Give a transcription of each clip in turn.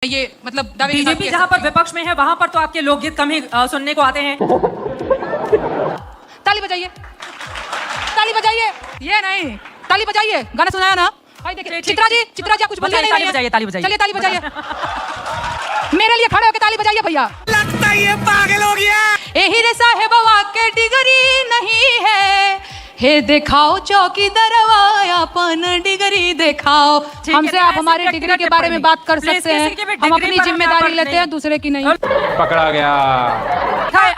ये मतलब बीजेपी जहां पर विपक्ष में है वहां पर तो आपके लोकगीत कम ही सुनने को आते हैं। ताली बजाइए, ताली बजाइए। ये नहीं, ताली बजाइए। गाना सुनाया ना भाई। देखिए चित्रा जी आप कुछ बोलिए नहीं। ताली बजाइए, ताली बजाइए। चलिए ताली बजाइए। मेरे लिए खड़े होकर ताली बजाइए भैया। लगता है ये पागल हो गया। एही रे साहेबवा के डिगरी नहीं है, हे दिखाओ चौकीदारवा अपन डिग्री दिखाओ। हमसे आप हमारे डिग्री के बारे में बात कर सकते हैं, हम अपनी जिम्मेदारी लेते हैं, दूसरे की नहीं। पकड़ा गया।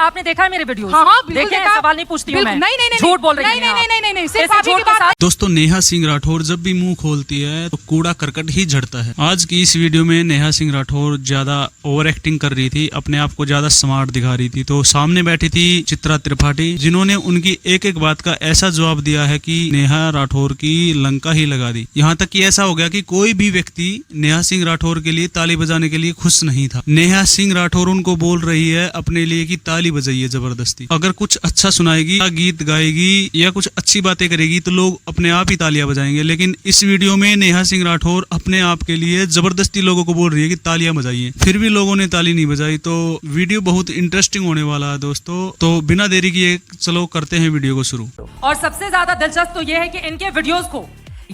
आपने देखा है मेरे वीडियो? हाँ, बिल्कुल देखिए, देखा। सवाल नहीं पूछती हूँ मैं। नहीं, झूठ बोल रही नहीं, सिर्फ आप ही की बात। दोस्तों, नेहा सिंह राठौर जब भी मुंह खोलती है तो कूड़ा करकट ही झड़ता है। आज की इस वीडियो में नेहा सिंह राठौर ज्यादा ओवर एक्टिंग कर रही थी, अपने आप को ज्यादा स्मार्ट दिखा रही थी। तो सामने बैठी थी चित्रा त्रिपाठी, जिन्होंने उनकी एक एक बात का ऐसा जवाब दिया है कि नेहा राठौर की लंका ही लगा दी। यहाँ तक कि ऐसा हो गया कि कोई भी व्यक्ति नेहा सिंह राठौर के लिए ताली बजाने के लिए खुश नहीं था। नेहा सिंह राठौर उनको बोल रही है अपने लिए कि ताली बजाइए जबरदस्ती। अगर कुछ अच्छा सुनाएगी, गीत गाएगी या कुछ अच्छी बातें करेगी तो लोग अपने आप ही तालियां बजाएंगे। लेकिन इस वीडियो में नेहा सिंह राठौर अपने आप के लिए जबरदस्ती लोगों को बोल रही है कि तालियां बजाइए, फिर भी लोगों ने ताली नहीं बजाई। तो वीडियो बहुत इंटरेस्टिंग होने वाला है दोस्तों। तो बिना देरी किए चलो करते हैं वीडियो को शुरू। और सबसे ज्यादा दिलचस्प तो यह है कि इनके वीडियोस को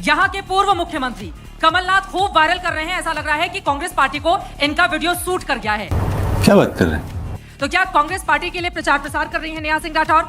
यहाँ के पूर्व मुख्यमंत्री कमलनाथ खूब वायरल कर रहे हैं। ऐसा लग रहा है कि कांग्रेस पार्टी को इनका वीडियो सूट कर गया है। क्या बात कर रहे हैं? तो क्या कांग्रेस पार्टी के लिए प्रचार प्रसार कर रही है नेहा सिंह राठौर?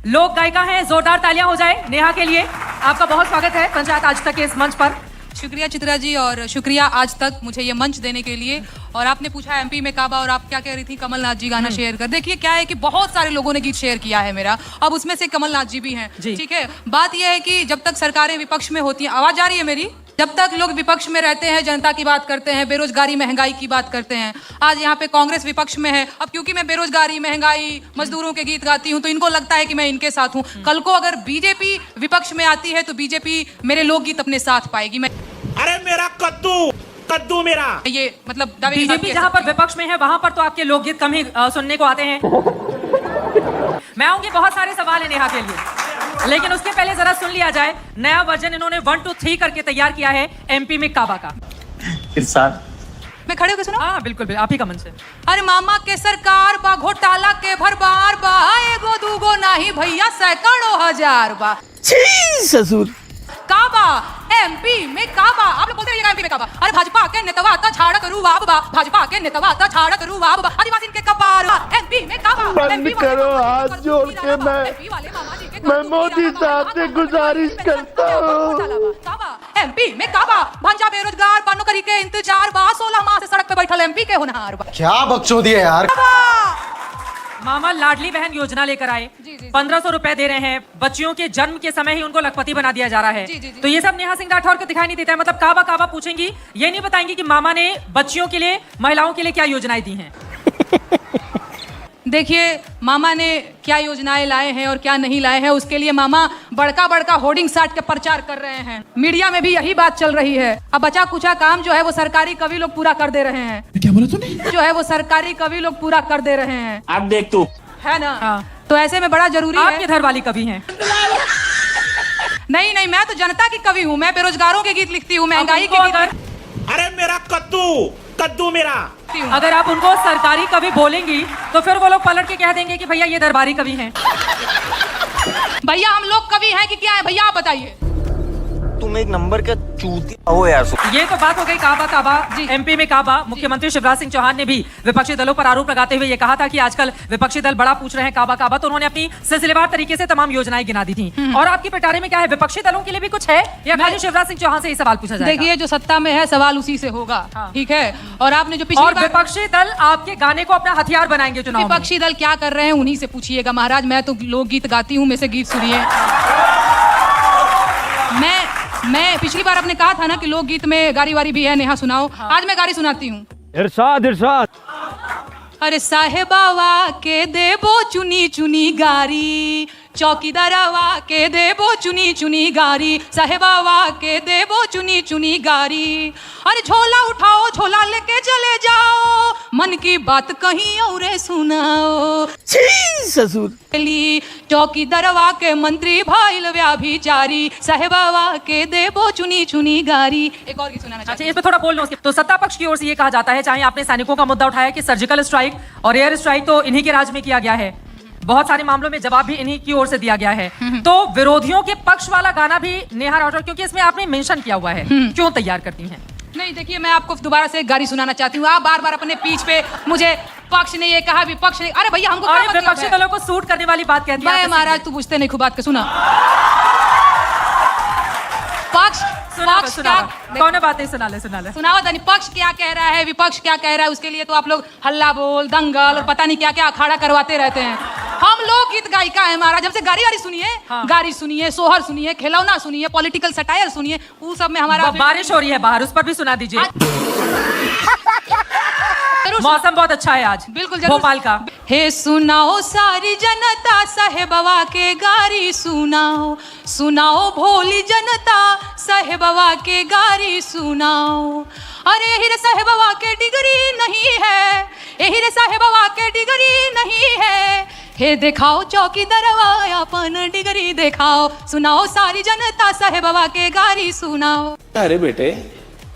लोक गायिका हैं, जोरदार तालियां हो जाए नेहा के लिए। आपका बहुत स्वागत है पंचायत आज तक के इस मंच पर। शुक्रिया चित्रा जी, और शुक्रिया आज तक मुझे ये मंच देने के लिए। और आपने पूछा एमपी में काबा, और आप क्या कह रही थी? कमलनाथ जी गाना शेयर कर। देखिए क्या है कि बहुत सारे लोगों ने गीत शेयर किया है मेरा, अब उसमें से कमलनाथ जी भी हैं। ठीक है, बात यह है कि जब तक सरकारें विपक्ष में होती हैं, आवाज आ रही है मेरी? जब तक लोग विपक्ष में रहते हैं, जनता की बात करते हैं, बेरोजगारी महंगाई की बात करते हैं। आज यहाँ पे कांग्रेस विपक्ष में है। अब क्योंकि मैं बेरोजगारी महंगाई मजदूरों के गीत गाती हूँ तो इनको लगता है कि मैं इनके साथ हूँ। कल को अगर बीजेपी विपक्ष में आती है तो बीजेपी मेरे लोकगीत अपने साथ पाएगी। मैं अरे मेरा कद्दू मेरा ये मतलब बीजेपी जहां पर विपक्ष में है वहां पर तो आपके लोकगीत कम ही सुनने को आते हैं। मैं आऊंगी, बहुत सारे सवाल है नेहा के लिए, लेकिन उसके पहले जरा सुन लिया जाए नया वर्जन इन्होंने 1 2 3 करके तैयार किया है एमपी में काबा का। मैं खड़े होकर सुना। हाँ बिल्कुल, आप ही का मन से। अरे मामा के सरकार बा, घोटाला के भरबार बा, एगो दूगो नहीं भैया सैकड़ों हजार बा। ससुर काबा एमपी में काबा, आप लोग बोलते रहिएगा एमपी में काबा। अरे भाजपा के नेतवा ता छाड़ करू बाप बा, भाजपा के नेतवा ता छाड़ करू बाप बा, आदिवासी के कपार एमपी में काबा। बंद करो हाथ जोड़ के, मैं मोदी साहब से गुजारिश करता हूँ। काबा एमपी में काबा, भांजा बेरोजगार बा, नौकरी के इंतजार बा, 16 माह से सड़क पे बैठल एमपी के होनहार बा। क्या बकचोदी है यार। मामा लाडली बहन योजना लेकर आए, 1500 रुपए दे रहे हैं। बच्चियों के जन्म के समय ही उनको लखपति बना दिया जा रहा है। तो ये सब नेहा सिंह राठौर को दिखाई नहीं देता है। मतलब काबा काबा पूछेंगी, ये नहीं बताएंगी कि मामा ने बच्चियों के लिए, महिलाओं के लिए क्या योजनाएं दी हैं। देखिए मामा ने क्या योजनाएं लाए हैं और क्या नहीं लाए हैं, उसके लिए मामा बड़का बड़का होर्डिंग साट के प्रचार कर रहे हैं। मीडिया में भी यही बात चल रही है। अब बचा कुचा काम जो है वो सरकारी कवि लोग पूरा कर दे रहे हैं। क्या बोला तूने? जो है वो सरकारी कवि लोग पूरा कर दे रहे हैं। अब देख तू, है ना? हाँ। तो ऐसे में बड़ा जरूरी है। आपके घर वाली कवि हैं? नहीं, मैं तो जनता की कवि हूँ। मैं बेरोजगारों के गीत लिखती हूँ, महंगाई के गीत। अरे मेरा कद्दू मेरा। अगर आप उनको सरकारी कवि बोलेंगी तो फिर वो लोग पलट के कह देंगे कि भैया ये दरबारी कवि हैं। भैया हम लोग कवि हैं कि क्या है भैया, आप बताइए। तुम एक नंबर का चूतिया हो यार। ये तो बात हो गई काबा एमपी में काबा। मुख्यमंत्री शिवराज सिंह चौहान ने भी विपक्षी दलों पर आरोप लगाते हुए ये कहा था कि आजकल विपक्षी दल बड़ा पूछ रहे हैं काबा। तो उन्होंने अपनी सिलसिलेवार तरीके से तमाम योजनाएं गिना दी थी। और आपकी पिटारे में क्या है, विपक्षी दलों के लिए भी कुछ है या खाली शिवराज सिंह चौहान से ही सवाल पूछा जाएगा? देखिए जो सत्ता में है सवाल उसी से होगा। ठीक है, और आपने जो पिछली बार विपक्षी दल आपके गाने को अपना हथियार बनाएंगे चुनाव में। विपक्षी दल क्या कर रहे हैं उन्हीं से पूछिएगा महाराज। मैं तो लोकगीत गाती हूँ, मेरे से गीत सुनिए। मैं पिछली बार आपने कहा था ना कि लोकगीत में गारी वारी भी है, नेहा सुनाओ। आज मैं गारी सुनाती हूँ। इरशाद। अरे साहेबावा के देबो चुनी चुनी गारी, चौकीदारवा के देबो चुनी चुनी गारी, साहेबावा के देबो चुनी चुनी गारी। अरे झोला उठाओ, झोला लेके चले जाओ, मन की बात कहीं और सुनाओ। ससुर चौकी दरवा के मंत्री भाईल व्याभिचारी साहेबावा के देबो चुनी चुनी गारी। एक और गीत सुनाना अच्छा, चाहती हूँ। इसमें थोड़ा बोल लो उसके। तो सत्ता पक्ष की ओर से ये कहा जाता है, चाहे आपने सैनिकों का मुद्दा उठाया कि सर्जिकल स्ट्राइक और एयर स्ट्राइक तो इन्हीं के राज में किया गया है, बहुत सारे मामलों में जवाब भी इन्हीं की ओर से दिया गया है, तो विरोधियों के पक्ष वाला गाना भी नेहा राठौर, क्योंकि इसमें आपने मेंशन किया हुआ है, क्यों तैयार करती हैं? नहीं देखिए, मैं आपको दोबारा से एक गारी सुनाना चाहती हूँ। आप बार बार अपने पीछ पे मुझे पक्ष ने ये कहा, विपक्ष ने, अरे भैया हमको क्या अरे मतलब विपक्षी है? दलों को सूट करने वाली बात कहती है भाई आप महाराज तू पूछते नहीं खूब बात के सुना। पक्ष पक्ष क्या कौन बात नहीं, सुना ले सुनाओ तनी, पक्ष क्या कह रहा है, विपक्ष क्या कह रहा है, उसके लिए तो आप लोग हल्ला बोल, दंगल और पता नहीं क्या क्या अखाड़ा करवाते रहते हैं। हम लोग गीत गायिका है महाराज, हमसे गारी वारी सुनिए, गारी सुनिए, सोहर सुनिए, खिलौना सुनिए, पॉलिटिकल सटायर सुनिए, वो सब में हमारा बारिश हो रही है बाहर, उस पर भी सुना दीजिए। मौसम बहुत अच्छा है आज, बिल्कुल जरूर। भोपाल का। हे सुनाओ सारी जनता साहेबवा के गारी सुनाओ, सुनाओ भोली जनता साहेबवा के गारी सुनाओ। अरे हीरे साहेबवा के डिग्री नहीं है, हीरे साहेबवा के डिग्री नहीं है, हे दिखाओ चौकी दरवा अपन डिग्री दिखाओ, सुनाओ सारी जनता साहेबवा के गारी सुनाओ। अरे बेटे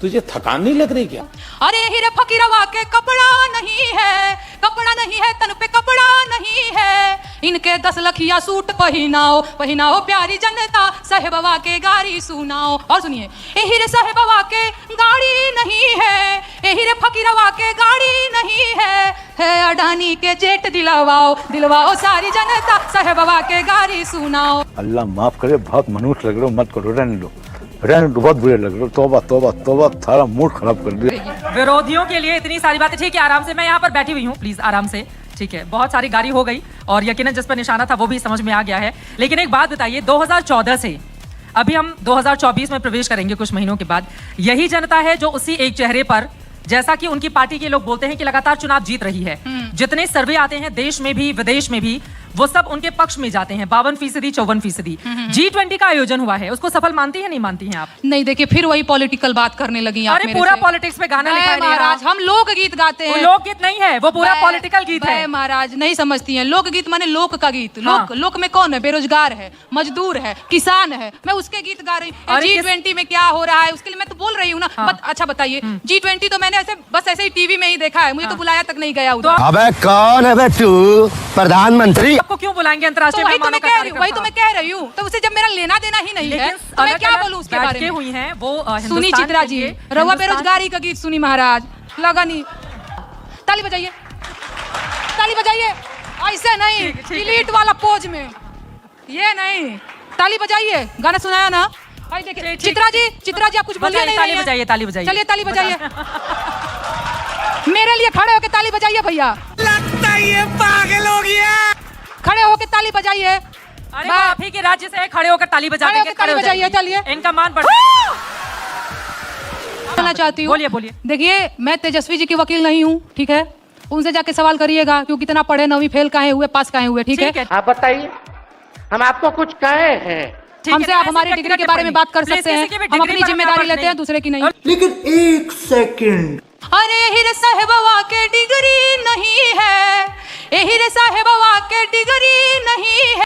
तुझे थकान नहीं लग रही क्या? अरे हीरे फकीरवा के कपड़ा नहीं है, कपड़ा नहीं है तन पे कपड़ा नहीं है, इनके 10 लखिया सूट पहनाओ, पहनाओ प्यारी जनता साहेबवा के गारी सुनाओ। और सुनिए, ए हीरे साहेबवा के गाड़ी नहीं है, ए हीरे फकीरवा के गाड़ी नहीं है अडानी के जेट दिलवाओ, दिलवाओ सारी जनता साहेबवा के गारी सुनाओ। अल्लाह माफ करे, बहुत मनुष्य लग रहे हो, मत करो, रहने दो, बहुत बुरे लग रहे हो। तौबा तौबा तौबा, सारा मूड खराब कर दिया। विरोधियों के लिए इतनी सारी बातें, ठीक है आराम से, मैं यहाँ पर बैठी हुई हूँ, प्लीज आराम से, ठीक है। बहुत सारी गाड़ी हो गई और यकीनन जिस पर निशाना था वो भी समझ में आ गया है। लेकिन एक बात बताइए, 2014 से अभी हम 2024 में प्रवेश करेंगे कुछ महीनों के बाद, यही जनता है जो उसी एक चेहरे पर, जैसा कि उनकी पार्टी के लोग बोलते हैं कि लगातार चुनाव जीत रही है, जितने सर्वे आते हैं देश में भी विदेश में भी, वो सब उनके पक्ष में जाते हैं। 52%, 54%। G20 का आयोजन हुआ है, उसको सफल मानती है नहीं मानती हैं आप? नहीं देखिए, फिर वही पॉलिटिकल बात करने लगी आप अरे मेरे पूरा से। पॉलिटिक्स पे गाना लिखा है महाराज, हम लोकगीत गाते हैं। लोकगीत नहीं है वो, पूरा पॉलिटिकल गीत है महाराज। नहीं समझती हैं, लोकगीत माने लोक का गीत। हाँ। लोक में कौन है? बेरोजगार है, मजदूर है, किसान है, मैं उसके गीत गा रही हूँ। G20 में क्या हो रहा है उसके लिए मैं तो बोल रही हूँ ना। हाँ। अच्छा बताइए, G20 तो मैंने ऐसे बस ऐसे ही टीवी में ही देखा है, मुझे तो बुलाया तक नहीं गया उधर। अबे कौन है बे तू? प्रधानमंत्री? आपको क्यों बुलाएंगे अंतर्राष्ट्रीय वही तो मेहमानों मैं का कह रही हूँ, कार्यक्रम वही तो मैं कह रही हूँ। तो उसे जब मेरा लेना देना ही नहीं है तो मैं क्या बोलूँ उसके बारे में? हुई हैं वो सुनी चित्रा जी, रवा बेरोजगारी का गीत सुनी महाराज, लगा नहीं। ताली बजाइए, ताली बजाइए, ऐसे नहीं, डिलीट वाला पोज में, ये नहीं, ताली बजाइए। गाना सुनाया ना भाई? देखिए चित्रा जी आप कुछ बोलिए नहीं। ताली बजाइए, ताली बजाइए, चलिए ताली बजाइए। मेरे लिए खड़े होके ताली बजाइए भैया। लगता है ये पागल हो गया। खड़े होके ताली बजाइए। अरे वो आप ही के राज्य से खड़े होकर ताली बजा खड़े देंगे, होकर ताली बजाइए, चलिए। इनका मान बढ़ बोलना चाहती हूँ। बोलिए। देखिए, मैं तेजस्वी जी की वकील नहीं हूँ, ठीक है? उनसे जाके सवाल करिएगा क्यों कितना पढ़े, 9वीं फेल काहे हुए, पास काहे हुए, ठीक है? आप बताइए, हम आपको कुछ कहे हैं? हमसे आप हमारी डिग्री के बारे में बात कर सकते हैं, हम अपनी जिम्मेदारी लेते हैं, दूसरे की नहीं। लेकिन एक सेकंड, अरे हीरे साहेबवा के डिग्री नहीं है, हीरे साहेबवा के डिग्री नहीं है।